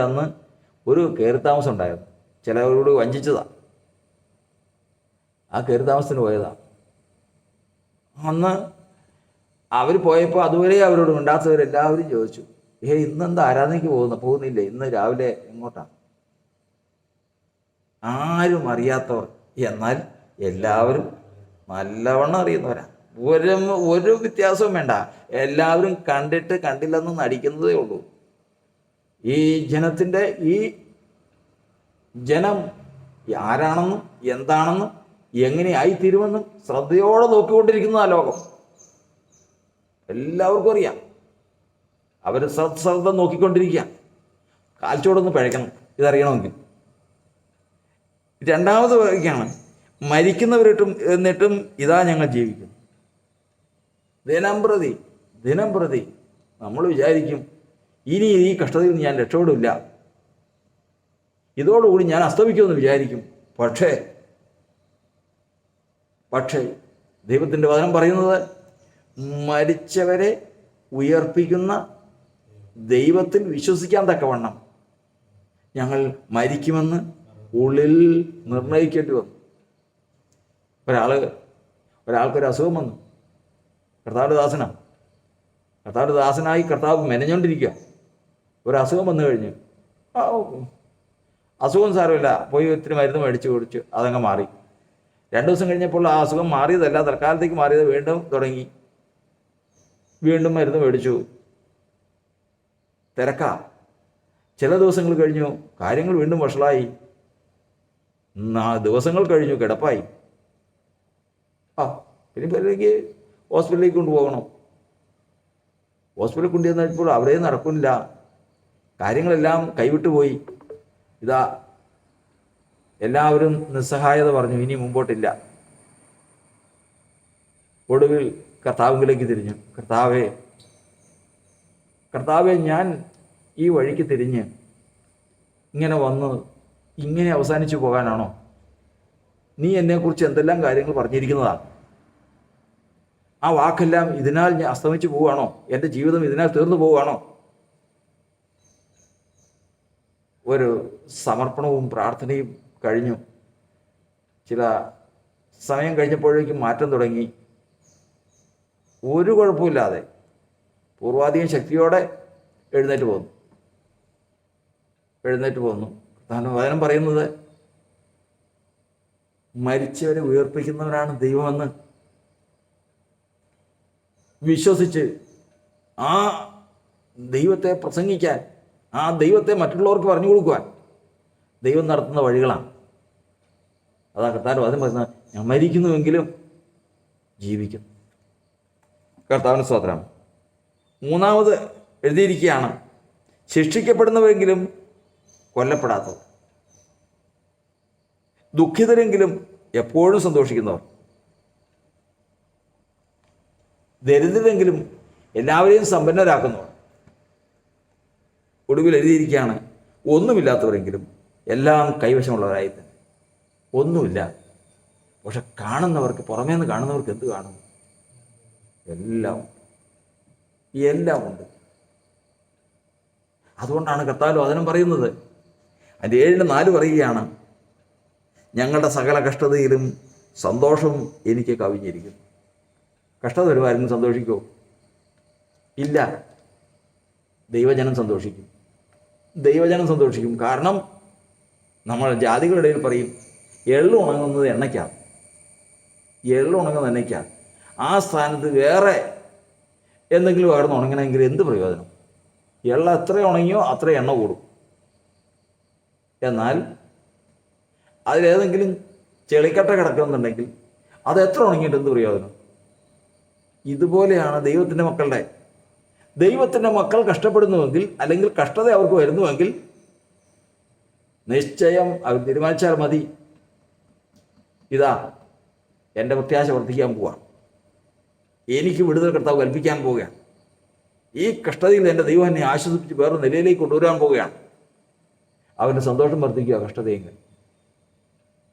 അന്ന് ഒരു കയറിത്താമസം ഉണ്ടായിരുന്നു. ചിലവരോട് വഞ്ചിച്ചതാ. ആ കയറിത്താമസത്തിന് പോയതാ. അന്ന് അവർ പോയപ്പോൾ അതുവരെ അവരോട് മിണ്ടാത്തവരെല്ലാവരും ചോദിച്ചു, ഇന്നെന്താ ആരാധനയ്ക്ക് പോകുന്നില്ലേ? ഇന്ന് രാവിലെ എങ്ങോട്ടാണ്? ആരും അറിയാത്തവർ, എന്നാൽ എല്ലാവരും നല്ലവണ്ണം അറിയുന്നവരാ. ഒരു വ്യത്യാസവും വേണ്ട. എല്ലാവരും കണ്ടില്ലെന്ന് നടിക്കുന്നതേ ഉള്ളൂ. ഈ ജനം ആരാണെന്നും എന്താണെന്നും എങ്ങനെയായിത്തീരുമെന്നും ശ്രദ്ധയോടെ നോക്കിക്കൊണ്ടിരിക്കുന്നതാ ലോകം. എല്ലാവർക്കും അറിയാം. അവർ ശ്രദ്ധ നോക്കിക്കൊണ്ടിരിക്കുക. കാൽച്ചോടൊന്ന് പഴയ്ക്കണം ഇതറിയണമെങ്കിൽ. രണ്ടാമത് പറയുകയാണ്, എന്നിട്ടും ഇതാ ഞങ്ങൾ ജീവിക്കുന്നു. ദിനം പ്രതി നമ്മൾ വിചാരിക്കും, ഇനി ഈ കഷ്ടതയിൽ ഞാൻ രക്ഷപ്പെടില്ല, ഇതോടുകൂടി ഞാൻ അസ്തമിക്കുമെന്ന് വിചാരിക്കും. പക്ഷേ ദൈവത്തിൻ്റെ വചനം പറയുന്നത്, മരിച്ചവരെ ഉയർപ്പിക്കുന്ന ദൈവത്തിൽ വിശ്വസിക്കാൻ തക്കവണ്ണം ഞങ്ങൾ മരിക്കുമെന്ന് ഉള്ളിൽ നിർണയിക്കേണ്ടി വന്നു. ഒരാൾക്കൊരു അസുഖം വന്നു. കർത്താവിൻ്റെ ദാസനായി കർത്താവ് മെനഞ്ഞുകൊണ്ടിരിക്കുക. ഒരു അസുഖം വന്നു കഴിഞ്ഞു. അസുഖം സാരമില്ല, പോയി ഒത്തിരി മരുന്ന് മേടിച്ച് കുടിച്ച് അതങ്ങ് മാറി. 2 ദിവസം കഴിഞ്ഞപ്പോൾ ആ അസുഖം മാറിയതല്ല, തൽക്കാലത്തേക്ക് മാറിയത്. വീണ്ടും തുടങ്ങി. വീണ്ടും മരുന്ന് മേടിച്ചു. തിരക്കാ. ചില ദിവസങ്ങൾ കഴിഞ്ഞു, കാര്യങ്ങൾ വീണ്ടും വഷളായി. ദിവസങ്ങൾ കഴിഞ്ഞു, കിടപ്പായി. പിന്നെ എനിക്ക് ഹോസ്പിറ്റലിലേക്ക് കൊണ്ടുപോകണം. ഹോസ്പിറ്റലിൽ കൊണ്ടുവന്നപ്പോൾ അവിടെയും നടക്കുന്നില്ല. കാര്യങ്ങളെല്ലാം കൈവിട്ടു പോയി. ഇതാ എല്ലാവരും നിസ്സഹായത പറഞ്ഞു, ഇനി മുമ്പോട്ടില്ല. ഒടുവിൽ കർത്താവിലേക്ക് തിരിഞ്ഞു. കർത്താവേ, ഞാൻ ഈ വഴിക്ക് തിരിഞ്ഞ് ഇങ്ങനെ വന്ന് ഇങ്ങനെ അവസാനിച്ചു പോകാനാണോ? നീ എന്നെക്കുറിച്ച് എന്തെല്ലാം കാര്യങ്ങൾ പറഞ്ഞിരിക്കുന്നതാണ്. ആ വാക്കെല്ലാം ഇതിനാൽ ഞാൻ അസ്തമിച്ചു പോവുകയാണോ? എൻ്റെ ജീവിതം ഇതിനാൽ തീർന്നു പോവുകയാണോ? ഒരു സമർപ്പണവും പ്രാർത്ഥനയും കഴിഞ്ഞു. ചില സമയം കഴിഞ്ഞപ്പോഴേക്കും മാറ്റം തുടങ്ങി. ഒരു കുഴപ്പമില്ലാതെ പൂർവാധികം ശക്തിയോടെ എഴുന്നേറ്റ് പോന്നു. വചനം പറയുന്നത് മരിച്ചവരെ ഉയർപ്പിക്കുന്നവരാണ് ദൈവമെന്ന് വിശ്വസിച്ച് ആ ദൈവത്തെ പ്രസംഗിക്കാൻ, ആ ദൈവത്തെ മറ്റുള്ളവർക്ക് പറഞ്ഞു കൊടുക്കുവാൻ ദൈവം നടത്തുന്ന വഴികളാണ്. അതാ കർത്താവ് വചനം പറയുന്നത്, ഞാൻ മരിക്കുന്നുവെങ്കിലും ജീവിക്കും. കർത്താവിന് സ്തോത്രം. മൂന്നാമത് എഴുതിയിരിക്കുകയാണ്, ശിക്ഷിക്കപ്പെടുന്നവരെങ്കിലും കൊല്ലപ്പെടാത്തവർ, ദുഃഖിതരെങ്കിലും എപ്പോഴും സന്തോഷിക്കുന്നവർ, ദരിദ്രരെങ്കിലും എല്ലാവരെയും സമ്പന്നരാക്കുന്നവർ. ഒടുവിൽ എഴുതിയിരിക്കുകയാണ്, ഒന്നുമില്ലാത്തവരെങ്കിലും എല്ലാം കൈവശമുള്ളവരായി തന്നെ. ഒന്നുമില്ല, പക്ഷെ കാണുന്നവർക്ക്, പുറമേ നിന്ന് കാണുന്നവർക്ക് എന്ത് കാണും? എല്ലാം ഉണ്ട്. അതുകൊണ്ടാണ് കർത്താവ് വചനം പറയുന്നത്, അതിൻ്റെ 7:4 പറയുകയാണ്, ഞങ്ങളുടെ സകല കഷ്ടതയിലും സന്തോഷം എനിക്ക് കവിഞ്ഞിരിക്കുന്നു. കഷ്ടത വരുമായിരുന്നു സന്തോഷിക്കുമോ? ഇല്ല. ദൈവജനം സന്തോഷിക്കും. കാരണം നമ്മൾ ജാതികളുടെ ഇടയിൽ പറയും, എള്ളു ഉണങ്ങുന്നത് എണ്ണയ്ക്കാണ്. ആ സ്ഥാനത്ത് വേറെ എന്തെങ്കിലും പകർന്ന് ഉണങ്ങണമെങ്കിൽ എന്ത് പ്രയോജനം? എള്ള എത്ര ഉണങ്ങിയോ അത്ര എണ്ണ കൂടും. എന്നാൽ അതിലേതെങ്കിലും ചെളിക്കട്ട കിടക്കുന്നുണ്ടെങ്കിൽ അത് എത്ര ഉണങ്ങിയിട്ട് എന്ത് പ്രയോജനം? ഇതുപോലെയാണ് ദൈവത്തിൻ്റെ മക്കൾ കഷ്ടപ്പെടുന്നുവെങ്കിൽ, അല്ലെങ്കിൽ കഷ്ടത അവർക്ക് വരുന്നുവെങ്കിൽ, നിശ്ചയം അവർ തീരുമാനിച്ചാൽ മതി, ഇതാ എൻ്റെ പ്രത്യാശ വർദ്ധിക്കാൻ പോവുകയാണ്, എനിക്ക് വിടുതൽ കർത്താവ് കൽപ്പിക്കാൻ പോവുകയാണ്, ഈ കഷ്ടതയിൽ എൻ്റെ ദൈവം എന്നെ ആശ്വസിപ്പിച്ച് വേറെ നിലയിലേക്ക് കൊണ്ടുവരാൻ പോവുകയാണ്. അവൻ്റെ സന്തോഷം വർദ്ധിക്കുക കഷ്ടതയെങ്കിൽ.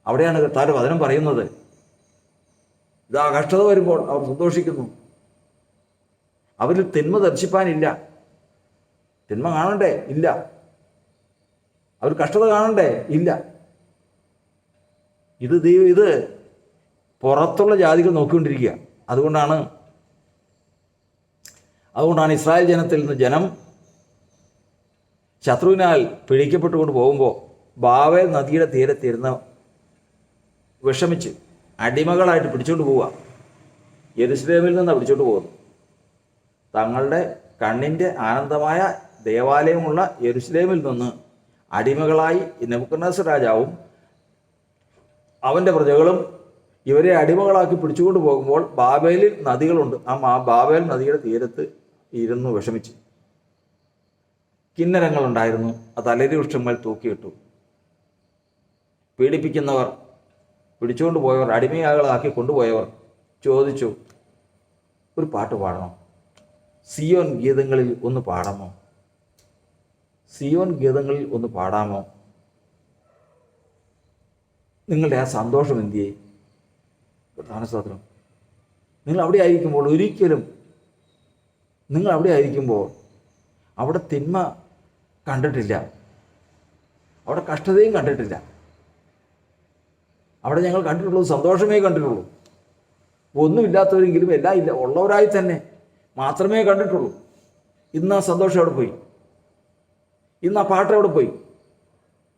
അവിടെയാണ് കർത്താവിൻ്റെ വചനം പറയുന്നത്, ഇതാ കഷ്ടത വരുമ്പോൾ അവർ സന്തോഷിക്കുന്നു. അവരിൽ തിന്മ ദർശിപ്പാനില്ല. തിന്മ കാണണ്ടേ? ഇല്ല. അവർ കഷ്ടത കാണണ്ടേ? ഇല്ല. ഇത് പുറത്തുള്ള ജാതികൾ നോക്കിക്കൊണ്ടിരിക്കുക. അതുകൊണ്ടാണ് ഇസ്രായേൽ ജനത്തിൽ നിന്ന് ജനം ശത്രുവിനാൽ പിടിക്കപ്പെട്ടുകൊണ്ട് പോകുമ്പോൾ ബാവേൽ നദിയുടെ തീരത്തിരുന്ന് വിഷമിച്ച് അടിമകളായിട്ട് പിടിച്ചുകൊണ്ട് പോവുക. യെരുശലേമിൽ നിന്നാണ് പിടിച്ചുകൊണ്ട് പോകുന്നത്. തങ്ങളുടെ കണ്ണിൻ്റെ ആനന്ദമായ ദേവാലയമുള്ള യെരുശലേമിൽ നിന്ന് അടിമകളായി നെബൂഖദ്നേസർ രാജാവും അവൻ്റെ പ്രജകളും ഇവരെ അടിമകളാക്കി പിടിച്ചുകൊണ്ട് പോകുമ്പോൾ ബാബേലിൽ നദികളുണ്ട്. ആ ബാബേൽ നദിയുടെ തീരത്ത് ഇരുന്ന് വിഷമിച്ച്. കിന്നരങ്ങളുണ്ടായിരുന്നു, ആ തലരി വൃക്ഷങ്ങൾ തൂക്കിയിട്ടു. പീഡിപ്പിക്കുന്നവർ, പിടിച്ചുകൊണ്ട് പോയവർ, അടിമയാകളാക്കി കൊണ്ടുപോയവർ ചോദിച്ചു, ഒരു പാട്ട് പാടണം, സിയോൻ ഗീതങ്ങളിൽ ഒന്ന് പാടാമോ? നിങ്ങളുടെ ആ സന്തോഷം എന്തിയേ? പ്രധാന സ്തോത്രം. നിങ്ങൾ അവിടെ ആയിരിക്കുമ്പോൾ അവിടെ തിന്മ കണ്ടിട്ടില്ല, അവിടെ കഷ്ടതയും കണ്ടിട്ടില്ല. അവിടെ ഞങ്ങൾ കണ്ടിട്ടുള്ളത് സന്തോഷമേ കണ്ടിട്ടുള്ളൂ. ഒന്നുമില്ലാത്തവരെങ്കിലും എല്ലാം ഉള്ളവരായി തന്നെ മാത്രമേ കണ്ടിട്ടുള്ളൂ. ഇന്ന് ആ സന്തോഷം അവിടെ പോയി, ഇന്ന് ആ പാട്ട് അവിടെ പോയി.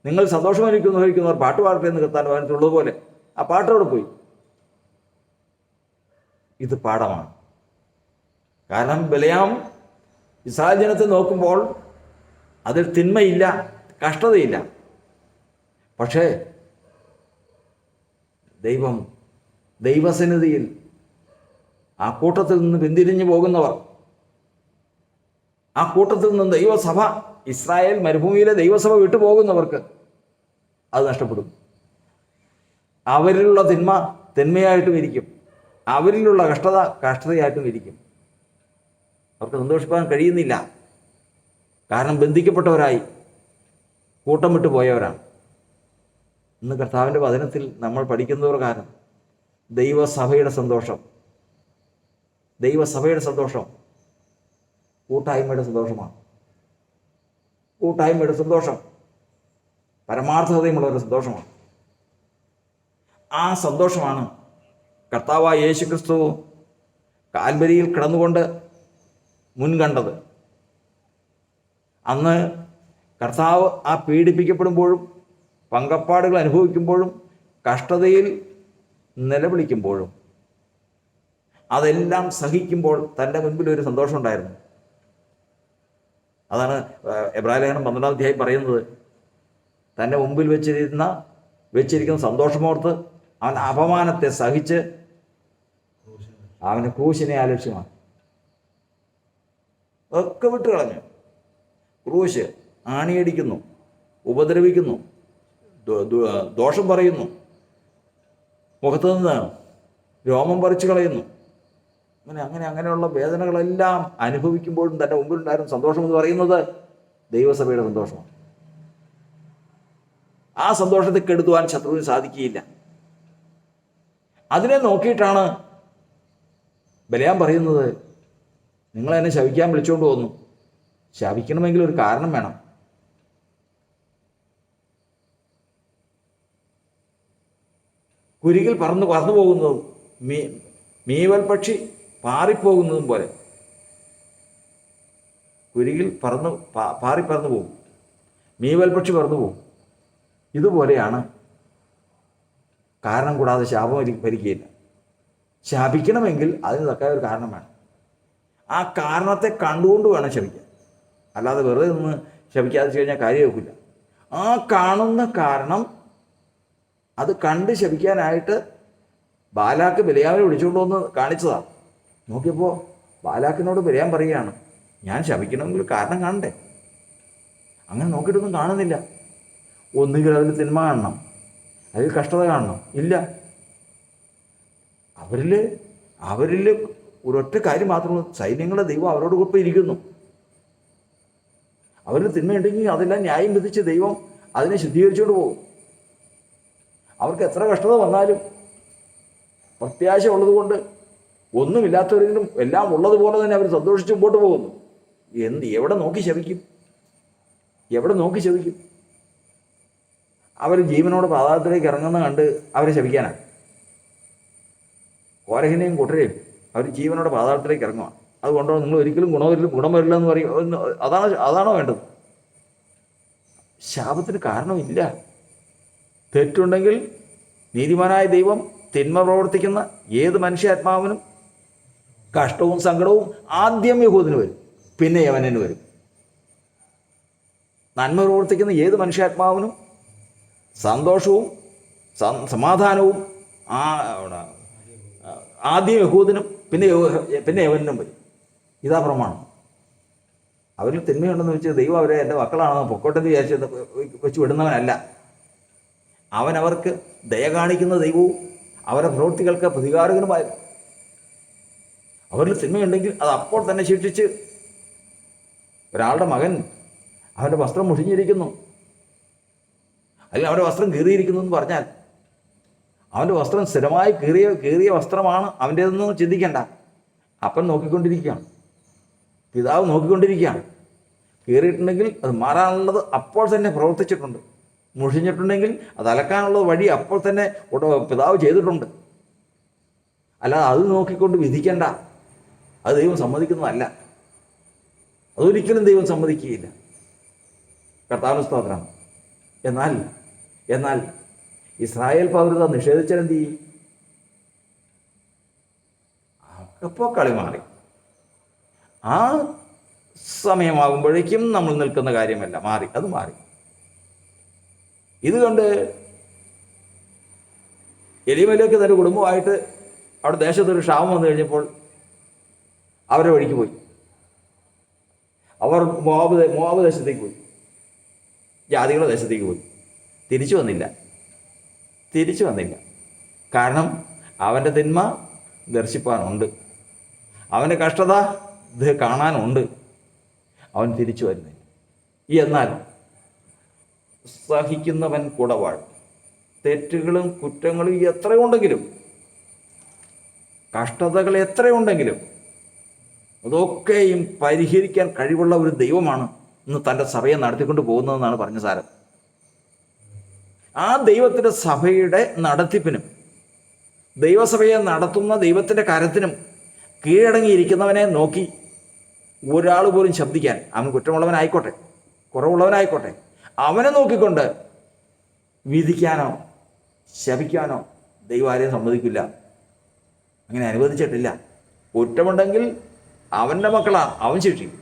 നിങ്ങൾ സന്തോഷമായിരിക്കുന്നവർ പാട്ട് പാടട്ടെ എന്ന് കർത്താൻ പറഞ്ഞിട്ടുള്ളത് പോലെ ആ പാട്ട് അവിടെ പോയി. ഇത് പാഠമാണ്. കാരണം ബിലെയാം ഇസ്രായേൽ ജനത്തെ നോക്കുമ്പോൾ അതിൽ തിന്മയില്ല, കഷ്ടതയില്ല. പക്ഷേ ദൈവസന്നിധിയിൽ ആ കൂട്ടത്തിൽ നിന്ന് പിന്തിരിഞ്ഞു പോകുന്നവർ, ആ കൂട്ടത്തിൽ നിന്ന് ദൈവസഭ, ഇസ്രായേൽ മരുഭൂമിയിലെ ദൈവസഭ വിട്ടുപോകുന്നവർക്ക് അത് നഷ്ടപ്പെടും. അവരിലുള്ള തിന്മ തിന്മയായിട്ടും ഇരിക്കും, അവരിലുള്ള കഷ്ടത കഷ്ടതയായിട്ടും ഇരിക്കും. അവർക്ക് സന്തോഷിപ്പാൻ കഴിയുന്നില്ല. കാരണം ബന്ധിക്കപ്പെട്ടവരായി, കൂട്ടം വിട്ടു പോയവരാണ്. ഇന്ന് കർത്താവിൻ്റെ വചനത്തിൽ നമ്മൾ പഠിക്കുന്ന പ്രകാരം ദൈവസഭയുടെ സന്തോഷം കൂട്ടായ്മയുടെ സന്തോഷമാണ്. കൂട്ടായ്മയുടെ സന്തോഷം പരമാർത്ഥതയുമുള്ളൊരു സന്തോഷമാണ്. ആ സന്തോഷമാണ് കർത്താവായ യേശുക്രിസ്തു കാൽവരിയിൽ കിടന്നുകൊണ്ട് മുൻകണ്ടത്. അന്ന് കർത്താവ് ആ പീഡിപ്പിക്കപ്പെടുമ്പോഴും പങ്കപ്പാടുകൾ അനുഭവിക്കുമ്പോഴും കഷ്ടതയിൽ നിലവിളിക്കുമ്പോഴും അതെല്ലാം സഹിക്കുമ്പോൾ തൻ്റെ മുൻപിൽ ഒരു സന്തോഷം ഉണ്ടായിരുന്നു. അതാണ് എബ്രായലേഖനം 12-ാം അധ്യായം പറയുന്നത്. തൻ്റെ മുമ്പിൽ വെച്ചിരിക്കുന്ന സന്തോഷമോർത്ത് അവൻ അപമാനത്തെ സഹിച്ച് അവന് ക്രൂശിനെ ആലക്ഷ്യമാണ്. ഒക്കെ വിട്ടുകളഞ്ഞു. ക്രൂശ് ആണിയടിക്കുന്നു, ഉപദ്രവിക്കുന്നു, ദോഷം പറയുന്നു, മുഖത്തു നിന്ന് രോമം പറിച്ചു കളയുന്നു. അങ്ങനെയുള്ള വേദനകളെല്ലാം അനുഭവിക്കുമ്പോഴും തൻ്റെ മുമ്പിലുണ്ടായിരുന്ന സന്തോഷം എന്ന് പറയുന്നത് ദൈവസഭയുടെ സന്തോഷമാണ്. ആ സന്തോഷത്തെ കെടുത്തുവാൻ ശത്രുവിന് സാധിക്കുകയില്ല. അതിനെ നോക്കിയിട്ടാണ് ബലയാം പറയുന്നത്, നിങ്ങളെന്നെ ശപിക്കാൻ വിളിച്ചുകൊണ്ട് പോന്നു. ശപിക്കണമെങ്കിൽ ഒരു കാരണം വേണം. കുരികിൽ പറന്നു പോകുന്നതും മീവൽ പക്ഷി പാറിപ്പോകുന്നതും പോലെ കുരികിൽ പാറിപ്പറന്നു പോകും, മീവൽ പക്ഷി പറന്നു പോകും. ഇതുപോലെയാണ്. കാരണം കൂടാതെ ശാപം ഭരിക്കുകയില്ല. ശാപിക്കണമെങ്കിൽ അതിന് തക്ക ഒരു കാരണം വേണം. ആ കാരണത്തെ കണ്ടുകൊണ്ട് വേണം ശപിക്കാൻ. അല്ലാതെ വെറുതെ നിന്ന് ശപിക്കാതെ കഴിഞ്ഞാൽ കാര്യം വെക്കില്ല. ആ കാണുന്ന കാരണം അത് കണ്ട് ശപിക്കാനായിട്ട് ബാലാക്ക് ബലയാമിനെ വിളിച്ചുകൊണ്ട് വന്ന് കാണിച്ചതാണ്. നോക്കിയപ്പോൾ ബാലാക്കിനോട് ബലയാം പറയുകയാണ്, ഞാൻ ശപിക്കണമെങ്കിൽ കാരണം കാണണ്ടേ? അങ്ങനെ നോക്കിയിട്ടൊന്നും കാണുന്നില്ല. ഒന്നുകിൽ അതിൽ തിന്മ കാണണം, അതിൽ കഷ്ടത കാണണം. ഇല്ല, അവരിൽ ഒരൊറ്റ കാര്യം മാത്രമേ, സൈന്യങ്ങളുടെ ദൈവം അവരോട് ഒപ്പം ഇരിക്കുന്നു. അവരിൽ തിന്മയുണ്ടെങ്കിൽ അതെല്ലാം ന്യായം വിധിച്ച് ദൈവം അതിനെ ശുദ്ധീകരിച്ചുകൊണ്ട് പോകും. അവർക്ക് എത്ര കഷ്ടത വന്നാലും പ്രത്യാശ ഉള്ളതുകൊണ്ട് ഒന്നുമില്ലാത്തവരിലും എല്ലാം ഉള്ളതുപോലെ തന്നെ അവർ സന്തോഷിച്ച് മുമ്പോട്ട് പോകുന്നു. എവിടെ നോക്കി ശപിക്കും? അവർ ജീവനോട് പാതാളത്തിലേക്ക് ഇറങ്ങുന്ന കണ്ട് അവരെ ശപിക്കാനാണ്. കോരഹിനെയും കുട്ടരെയും അവർ ജീവനോട് പാതാളത്തിലേക്ക് ഇറങ്ങുക. അതുകൊണ്ടോ നിങ്ങൾ ഒരിക്കലും ഗുണം വരില്ല എന്ന് പറയും. അതാണോ വേണ്ടത്? ശാപത്തിന് കാരണമില്ല. തെറ്റുണ്ടെങ്കിൽ നീതിമാനായ ദൈവം തിന്മ പ്രവർത്തിക്കുന്ന ഏത് മനുഷ്യാത്മാവിനും കഷ്ടവും സങ്കടവും ആദ്യം യഹൂദന് വരും, പിന്നെ യവനന് വരും. നന്മ പ്രവർത്തിക്കുന്ന ഏത് മനുഷ്യാത്മാവിനും സന്തോഷവും സമാധാനവും ആദ്യം യഹൂദനും പിന്നെ യവനും വരും. ഇതാ പ്രമാണം. അവരിൽ തിന്മയുണ്ടെന്ന് വെച്ച് ദൈവം അവരെ എൻ്റെ മക്കളാണെന്ന് പൊക്കോട്ടെന്ന് വിചാരിച്ച് വെച്ച് വിടുന്നവനല്ല. അവർക്ക് ദയ കാണിക്കുന്ന ദൈവവും അവരുടെ പ്രവൃത്തികൾക്ക് പ്രതികാരകനുമായിരുന്നു. അവരിൽ തിന്മയുണ്ടെങ്കിൽ അത് അപ്പോൾ തന്നെ ശിക്ഷിച്ച്, ഒരാളുടെ മകൻ അവൻ്റെ വസ്ത്രം മുഷിഞ്ഞിരിക്കുന്നു, അല്ലെങ്കിൽ അവൻ്റെ വസ്ത്രം കീറിയിരിക്കുന്നു എന്ന് പറഞ്ഞാൽ അവൻ്റെ വസ്ത്രം സ്ഥിരമായി കീറിയ വസ്ത്രമാണ് അവൻ്റേതെന്ന് ചിന്തിക്കേണ്ട. അപ്പൻ നോക്കിക്കൊണ്ടിരിക്കുകയാണ്, പിതാവ് നോക്കിക്കൊണ്ടിരിക്കുകയാണ്. കീറിയിട്ടുണ്ടെങ്കിൽ അത് മാറാനുള്ളത് അപ്പോൾ തന്നെ പ്രവർത്തിച്ചിട്ടുണ്ട്. മുഷിഞ്ഞിട്ടുണ്ടെങ്കിൽ അത് അലക്കാനുള്ളത് വഴി അപ്പോൾ തന്നെ പിതാവ് ചെയ്തിട്ടുണ്ട്. അല്ലാതെ അത് നോക്കിക്കൊണ്ട് വിധിക്കേണ്ട. അത് ദൈവം സമ്മതിക്കുന്നതല്ല. അതൊരിക്കലും ദൈവം സമ്മതിക്കുകയില്ല. കർത്താവിന് സ്തോത്രം. എന്നാൽ ഇസ്രായേൽ പൗരത നിഷേധിച്ചാലെന്ത് ചെയ്യും? അപ്പോൾ കളി മാറി. ആ സമയമാകുമ്പോഴേക്കും നമ്മൾ നിൽക്കുന്ന കാര്യമല്ല, മാറി, അത് മാറി. ഇത് കണ്ട് എലീമേലെക്ക് തന്റെ കുടുംബമായിട്ട് അവിടെ ദേശത്തൊരു ക്ഷാമം വന്നു കഴിഞ്ഞപ്പോൾ അവരുടെ വഴിക്ക് പോയി. അവർ മോവാബ് ദേശത്തേക്ക് പോയി, ജാതികളുടെ ദേശത്തേക്ക് പോയി. തിരിച്ചു വന്നില്ല. കാരണം അവൻ്റെ തിന്മ ദർശിപ്പാനുണ്ട്, അവൻ്റെ കഷ്ടത ഇത് കാണാനുണ്ട്. അവൻ തിരിച്ചു വരുന്നില്ല. എന്നാൽ സഹിക്കുന്നവൻ കൂടെ വാഴും. തെറ്റുകളും കുറ്റങ്ങളും എത്രയുണ്ടെങ്കിലും, കഷ്ടതകൾ എത്രയുണ്ടെങ്കിലും അതൊക്കെയും പരിഹരിക്കാൻ കഴിവുള്ള ഒരു ദൈവമാണ് ഇന്ന് തൻ്റെ സഭയെ നടത്തിക്കൊണ്ട് പോകുന്നതെന്നാണ് പറഞ്ഞ സാരം. ആ ദൈവത്തിൻ്റെ സഭയുടെ നടത്തിപ്പിനും ദൈവസഭയെ നടത്തുന്ന ദൈവത്തിൻ്റെ കരത്തിനും കീഴടങ്ങിയിരിക്കുന്നവനെ നോക്കി ഒരാൾ പോലും ശബ്ദിക്കാൻ, അവൻ കുറ്റമുള്ളവനായിക്കോട്ടെ കുറവുള്ളവനായിക്കോട്ടെ, അവനെ നോക്കിക്കൊണ്ട് വിധിക്കാനോ ശപിക്കാനോ ദൈവം ആരെയും സമ്മതിക്കില്ല. അങ്ങനെ അനുവദിച്ചിട്ടില്ല. കുറ്റമുണ്ടെങ്കിൽ അവൻ്റെ മക്കളാണ്, അവൻ ശിക്ഷിക്കും.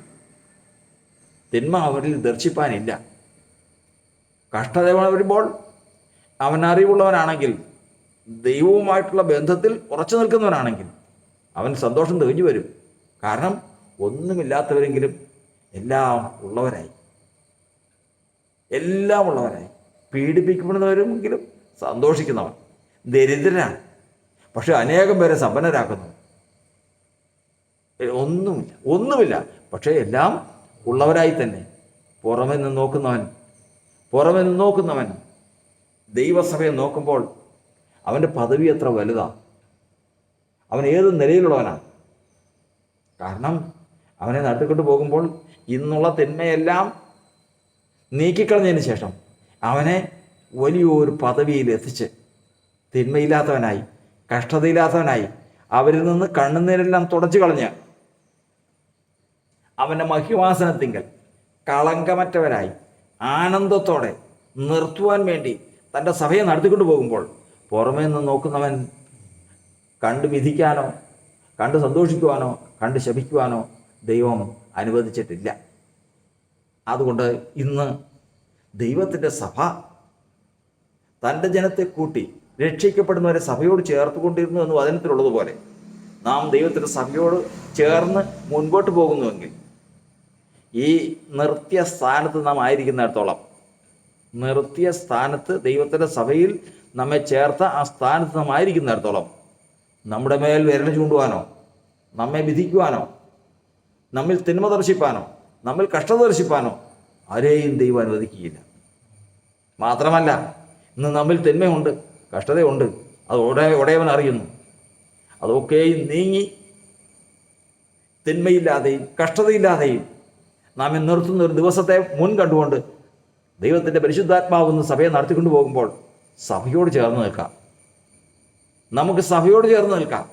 തിന്മ അവരിൽ ദർശിപ്പാനില്ല. കഷ്ടത വരുമ്പോൾ അവൻ അറിവുള്ളവനാണെങ്കിൽ, ദൈവവുമായിട്ടുള്ള ബന്ധത്തിൽ ഉറച്ചു നിൽക്കുന്നവനാണെങ്കിൽ അവൻ സന്തോഷം തെളിഞ്ഞു വരും. കാരണം ഒന്നുമില്ലാത്തവരെങ്കിലും എല്ലാം ഉള്ളവരായി. പീഡിപ്പിക്കപ്പെടുന്നവരെങ്കിലും സന്തോഷിക്കുന്നവൻ. ദരിദ്രനാണ്, പക്ഷെ അനേകം പേരെ സമ്പന്നരാക്കുന്നു. ഒന്നുമില്ല, പക്ഷേ എല്ലാം ഉള്ളവരായി തന്നെ. പുറമെ നിന്ന് നോക്കുന്നവൻ ദൈവസഭയെ നോക്കുമ്പോൾ അവൻ്റെ പദവി എത്ര വലുതാണ്, അവൻ ഏത് നിലയിലുള്ളവനാണ്. കാരണം അവനെ നടത്തിക്കൊണ്ട് പോകുമ്പോൾ ഇന്നുള്ള തിന്മയെല്ലാം നീക്കിക്കളഞ്ഞതിന് ശേഷം അവനെ വലിയൊരു പദവിയിൽ എത്തിച്ച് തിന്മയില്ലാത്തവനായി, കഷ്ടതയില്ലാത്തവനായി, അവരിൽ നിന്ന് കണ്ണുനീരെല്ലാം തുടച്ചു കളഞ്ഞ് അവൻ്റെ മഹിമാസനത്തിങ്കൽ കളങ്കമറ്റവരായി ആനന്ദത്തോടെ നിർത്തുവാൻ വേണ്ടി തൻ്റെ സഭയെ നടത്തിക്കൊണ്ട് പോകുമ്പോൾ പുറമേ നിന്ന് നോക്കുന്നവൻ കണ്ടു വിധിക്കാനോ കണ്ട് സന്തോഷിക്കുവാനോ കണ്ട് ശപിക്കുവാനോ ദൈവം അനുവദിച്ചിട്ടില്ല. അതുകൊണ്ട് ഇന്ന് ദൈവത്തിൻ്റെ സഭ തൻ്റെ ജനത്തെ കൂട്ടി രക്ഷിക്കപ്പെടുന്നവരെ സഭയോട് ചേർത്തുകൊണ്ടിരുന്നു എന്ന് വചനത്തിലുള്ളതുപോലെ നാം ദൈവത്തിൻ്റെ സഭയോട് ചേർന്ന് മുൻപോട്ട് പോകുന്നുവെങ്കിൽ ഈ നിർത്തിയ സ്ഥാനത്ത് നാം ആയിരിക്കുന്നിടത്തോളം, നിർത്തിയ സ്ഥാനത്ത് ദൈവത്തിൻ്റെ സഭയിൽ നമ്മെ ചേർത്ത ആ സ്ഥാനത്ത് നാം ആയിരിക്കുന്നിടത്തോളം നമ്മുടെ മേൽ വിരൽ ചൂണ്ടുവാനോ നമ്മെ വിധിക്കുവാനോ നമ്മിൽ തിന്മ ദർശിപ്പാനോ നമ്മിൽ കഷ്ടത ദർശിപ്പാനോ ആരെയും ദൈവം അനുവദിക്കുകയില്ല. മാത്രമല്ല, ഇന്ന് നമ്മിൽ തിന്മയുണ്ട്, കഷ്ടതയുണ്ട്, അത് ഉടയവൻ അറിയുന്നു. അതൊക്കെയും നീങ്ങി തിന്മയില്ലാതെയും കഷ്ടതയില്ലാതെയും നാം നിർത്തുന്ന ഒരു ദിവസത്തെ മുൻ കണ്ടുകൊണ്ട് ദൈവത്തിൻ്റെ പരിശുദ്ധാത്മാവെന്ന് സഭയെ നടത്തിക്കൊണ്ടു പോകുമ്പോൾ സഭയോട് ചേർന്ന് നിൽക്കാം. നമുക്ക് സഭയോട് ചേർന്ന് നിൽക്കാം.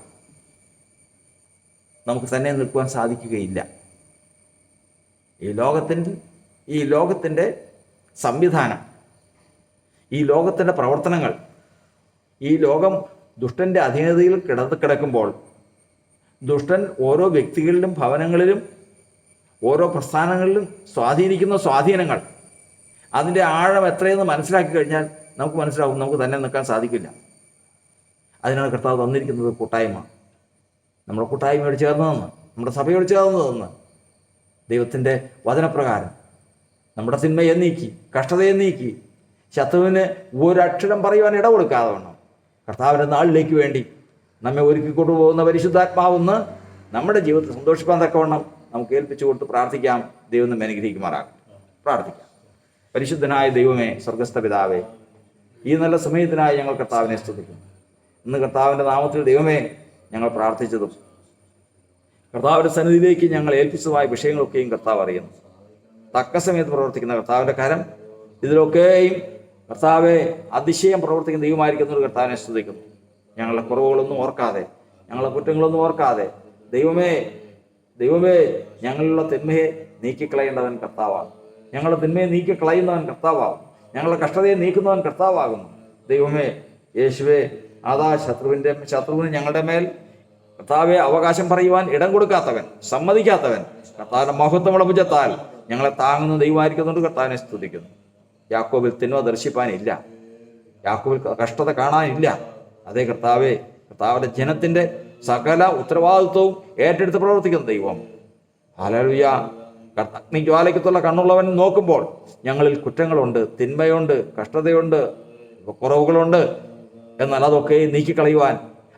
നമുക്ക് തന്നെ നിൽക്കുവാൻ സാധിക്കുകയില്ല. ഈ ലോകത്തിൻ്റെ സംവിധാനം, ഈ ലോകത്തിൻ്റെ പ്രവർത്തനങ്ങൾ, ഈ ലോകം ദുഷ്ടൻ്റെ അധീനതയിൽ കിടക്കുമ്പോൾ ദുഷ്ടൻ ഓരോ വ്യക്തികളിലും ഭവനങ്ങളിലും ഓരോ പ്രസ്ഥാനങ്ങളിലും സ്വാധീനിക്കുന്ന സ്വാധീനങ്ങൾ, അതിൻ്റെ ആഴം എത്രയെന്ന് മനസ്സിലാക്കി കഴിഞ്ഞാൽ നമുക്ക് മനസ്സിലാവും നമുക്ക് തന്നെ നിൽക്കാൻ സാധിക്കില്ല. അതിനാണ് കർത്താവ് തന്നിരിക്കുന്നത് കൂട്ടായ്മ. നമ്മുടെ കൂട്ടായ്മയോട് ചേർന്ന് നിന്ന്, നമ്മുടെ സഭയോട് ചേർന്ന് നിന്ന് ദൈവത്തിൻ്റെ വചനപ്രകാരം നമ്മുടെ തിന്മയെ നീക്കി, കഷ്ടതയെ നീക്കി, ശത്രുവിന് ഒരക്ഷരം പറയുവാൻ ഇട കൊടുക്കാതെ വണ്ണം കർത്താവിൻ്റെ നാളിലേക്ക് വേണ്ടി നമ്മെ ഒരുക്കി കൊണ്ടുപോകുന്ന പരിശുദ്ധാത്മാവെന്ന് നമ്മുടെ ജീവിതത്തിൽ സന്തോഷിപ്പാൻ തക്കവണ്ണം നമുക്ക് ഏൽപ്പിച്ചു കൊടുത്ത് പ്രാർത്ഥിക്കാം. ദൈവം നമ്മെ അനുഗ്രഹിക്കുമാറാകും. പ്രാർത്ഥിക്കാം. പരിശുദ്ധനായ ദൈവമേ, സ്വർഗസ്ഥ പിതാവേ, ഈ നല്ല സമയത്തിനായി ഞങ്ങൾ കർത്താവിനെ സ്തുതിക്കുന്നു. ഇന്ന് കർത്താവിൻ്റെ നാമത്തിൽ ദൈവമേ ഞങ്ങൾ പ്രാർത്ഥിച്ചതും കർത്താവിൻ്റെ സന്നിധിയിലേക്ക് ഞങ്ങൾ ഏൽപ്പിച്ചതുമായ വിഷയങ്ങളൊക്കെയും കർത്താവ് അറിയുന്നു. തക്ക സമയത്ത് പ്രവർത്തിക്കുന്ന കർത്താവിൻ്റെ കരം ഇതിലൊക്കെയും കർത്താവെ അതിശയം പ്രവർത്തിക്കുന്ന ദൈവമായിരിക്കുന്ന ഒരു കർത്താവിനെ സ്തുതിക്കുന്നു. ഞങ്ങളുടെ കുറവുകളൊന്നും ഓർക്കാതെ, ഞങ്ങളുടെ കുറ്റങ്ങളൊന്നും ഓർക്കാതെ ദൈവമേ ഞങ്ങളിലുള്ള തിന്മയെ നീക്കിക്കളയേണ്ടവൻ കർത്താവാണ്. ഞങ്ങളുടെ തിന്മയെ നീക്കിക്കളയുന്നവൻ കർത്താവാകും. ഞങ്ങളുടെ കഷ്ടതയെ നീക്കുന്നവൻ കർത്താവാകുന്നു. ദൈവമേ, യേശുവേ, അതാ ശത്രുവിന് ഞങ്ങളുടെ മേൽ കർത്താവെ അവകാശം പറയുവാൻ ഇടം കൊടുക്കാത്തവൻ, സമ്മതിക്കാത്തവൻ, കർത്താവിന്റെ മഹത്വമുള്ള ഭുജത്താൽ ഞങ്ങളെ താങ്ങുന്ന ദൈവമായിരിക്കുന്നുണ്ട്. കർത്താവിനെ സ്തുതിക്കുന്നു. യാക്കോബിൽ തിന്മ ദർശിപ്പാനില്ല, യാക്കോബിൽ കഷ്ടത കാണാനില്ല. അതേ കർത്താവെ, കർത്താവിന്റെ ജനത്തിന്റെ സകല ഉത്തരവാദിത്വവും ഏറ്റെടുത്ത് പ്രവർത്തിക്കുന്ന ദൈവം. ഹല്ലേലൂയ. അഗ്നിജ്വാലയ്ക്കത്തുള്ള കണ്ണുള്ളവൻ നോക്കുമ്പോൾ ഞങ്ങളിൽ കുറ്റങ്ങളുണ്ട്, തിന്മയുണ്ട്, കഷ്ടതയുണ്ട്, കുറവുകളുണ്ട്. എന്നാൽ അതൊക്കെ നീക്കിക്കളയുവാൻ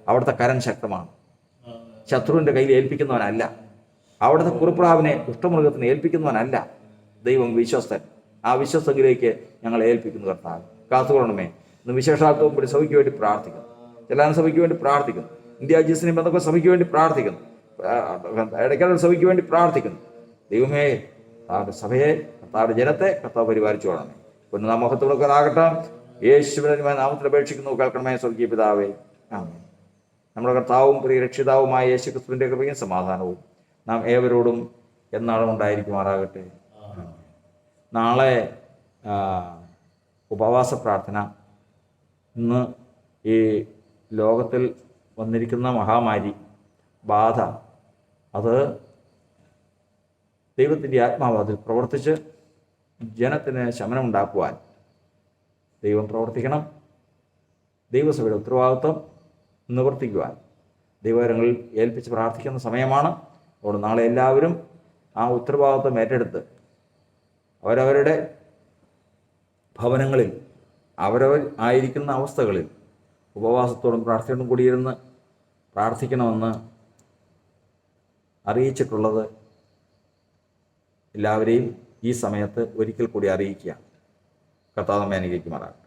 അവിടുത്തെ കരം ശക്തമാണ്. ശത്രുവിൻ്റെ കയ്യിൽ ഏൽപ്പിക്കുന്നവനല്ല, അവിടുത്തെ കുറുപ്രാവിനെ ദുഷ്ടമൃഗത്തിന് ഏൽപ്പിക്കുന്നവനല്ല. ദൈവം വിശ്വസ്തൻ. ആ വിശ്വസ്തങ്കിലേക്ക് ഞങ്ങൾ ഏൽപ്പിക്കുന്നു. കർത്താവ് കാത്തുകൊള്ളണമേ. ഇന്ന് വിശേഷാത്വം കൂടി സഭയ്ക്ക് വേണ്ടി പ്രാർത്ഥിക്കുന്നു. ചെല്ലാൻ സഭയ്ക്ക് വേണ്ടി പ്രാർത്ഥിക്കുന്നു. ഇന്ത്യ ജീസിനെ ബന്ധപ്പെട്ട സഭയ്ക്ക് വേണ്ടി പ്രാർത്ഥിക്കുന്നു. ഇടയ്ക്കാട് സഭയ്ക്ക് വേണ്ടി പ്രാർത്ഥിക്കുന്നു. ദൈവമേ, കർത്താവിൻ്റെ സഭയെ, കർത്താവിൻ്റെ ജനത്തെ കർത്താവ് പരിപാലിച്ചു കൊള്ളണമേ. പുനർനാമഹത്വങ്ങളാകട്ടെ. യേശുവിന്റെ നാമത്തിൽ അപേക്ഷിക്കുന്നു. കേൾക്കണമേ സ്വർഗീയ പിതാവേ. ആമേൻ. നമ്മുടെ കർത്താവും പ്രിയ രക്ഷിതാവുമായ യേശു ക്രിസ്തുവിന്റെ കൃപയും സമാധാനവും നാം ഏവരോടും എന്നാളും ഉണ്ടായിരിക്കുമാറാകട്ടെ. നാളെ ഉപവാസ പ്രാർത്ഥന. ഇന്ന് ഈ ലോകത്തിൽ വന്നിരിക്കുന്ന മഹാമാരി ബാധ, അത് ദൈവത്തിൻ്റെ ആത്മാവ് അതിൽ പ്രവർത്തിച്ച് ജനത്തിന് ശമനമുണ്ടാക്കുവാൻ ദൈവം പ്രവർത്തിക്കണം. ദൈവസഭയുടെ ഉത്തരവാദിത്വം നിവർത്തിക്കുവാൻ ദൈവകരങ്ങളിൽ ഏൽപ്പിച്ച് പ്രാർത്ഥിക്കുന്ന സമയമാണ്. അതുകൊണ്ട് നാളെ എല്ലാവരും ആ ഉത്തരവാദിത്വം ഏറ്റെടുത്ത് അവരവരുടെ ഭവനങ്ങളിൽ അവരവർ ആയിരിക്കുന്ന അവസ്ഥകളിൽ ഉപവാസത്തോടും പ്രാർത്ഥനയോടും കൂടിയിരുന്ന് പ്രാർത്ഥിക്കണമെന്ന് അറിയിച്ചിട്ടുള്ളത് എല്ലാവരെയും ഈ സമയത്ത് ഒരിക്കൽ കൂടി അറിയിക്കുക. കർത്താവ് നമ്മെ അനുഗ്രഹിക്കുമാറാകട്ടെ.